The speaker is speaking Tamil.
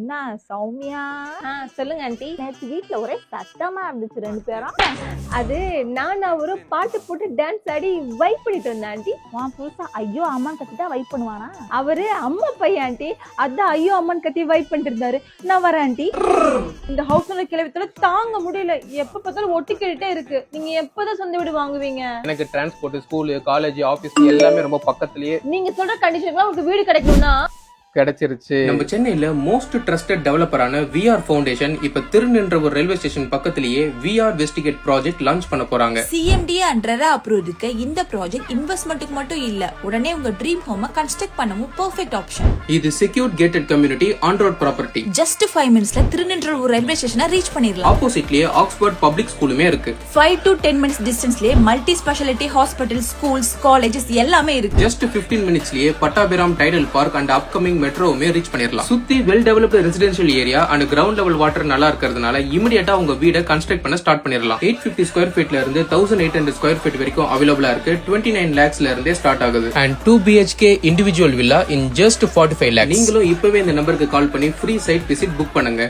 என்ன சௌமியா? சொல்லுங்க ஆண்டி. நேற்று வீட்டுல ஒரே சத்தமா இருந்துச்சு 2 பேரும். அது நான் ஒரு பாட்டு போட்டு டான்ஸ் ஆடி வைப் பண்ணிட்டு வந்தேன் ஆண்டி. உன் புதுசா ஐயோ அம்மான்னு கத்திட்டா வைப் பண்ணுவானா? அவரு அம்மா பையன் ஆண்டி. அதான் ஐயோ அம்மான்னு கத்தி வைப் பண்ணிட்டு இருந்தாரு. நான் வரேன் ஆண்டி. இந்த ஹவுஸ் ஓனர் கிளவித்தோட தாங்க முடியல. எப்ப பார்த்தாலும் ஒட்டி கேட்டுட்டே இருக்கு. நீங்க எப்பதான் சொந்த வீடு வாங்குவீங்க? எனக்கு டிரான்ஸ்போர்ட், ஸ்கூல், காலேஜ், ஆபீஸ் எல்லாமே ரொம்ப பக்கத்துலயே. நீங்க சொல்ற கண்டிஷனுக்கு உங்களுக்கு வீடு கிடைக்கணும்னா கிடைச்சிருச்சு. நம்ம சென்னையில மோஸ்ட் ட்ரஸ்டட் டெவலப்பரான விஆர் ஃபவுண்டேஷன் இப்ப திருநின்றவூர் ரயில்வே ஸ்டேஷன் பக்கத்திலேயே விஆர் வெஸ்டிகேட் ப்ராஜெக்ட் லான்ச் பண்ண போறாங்க. சிஎம்டிஏ அண்டரா அப்ரூவ் இருக்க இந்த ப்ராஜெக்ட் இன்வெஸ்ட்மெண்ட்டுக்கு மட்டும் இல்ல, உடனே உங்க ட்ரீம் ஹோமை கன்ஸ்ட்ரக்ட் பண்ணவும் பெர்ஃபெக்ட் ஆப்ஷன். இது secured gated community on road property. Just 5 மினிட்ஸ்ல திருநின்றவூர் ரயில்வே ஸ்டேஷனை ரீச் பண்ணிடலாம். ஆப்போசிட்லயே ஆக்ஸ்போர்ட் பப்ளிக் ஸ்கூலுமே இருக்கு. 5 to 10 மினிட்ஸ் டிஸ்டன்ஸ்லயே multi speciality hospital, schools, colleges எல்லாமே இருக்கு. ஜஸ்ட் 15 மினிட்ஸ்லயே Pattabiram Tidel park and upcoming மெட்ரோவுமே ரீச் பண்ணிடலாம். சுத்தி well developed residential area and ground level water நல்லா இருக்கிறதுனால இமிடியேட்டா உங்க வீட கன்ஸ்ட்ரக்ட் பண்ண ஸ்டார்ட் பண்ணிடலாம். 850 ஸ்கொயர் ஃபீட்ல இருந்து 1800 ஸ்கொயர் ஃபீட் வரைக்கும் அவைலபிளா இருக்கு. 29 lakhsல இருந்தே ஸ்டார்ட் ஆகுது. And 2 BHK individual villa in just 45 lakhs. நீங்களும் இப்பவே இந்த நம்பருக்கு கால் பண்ணி ஃப்ரீ சைட் விசிட் புக் பண்ணுங்க.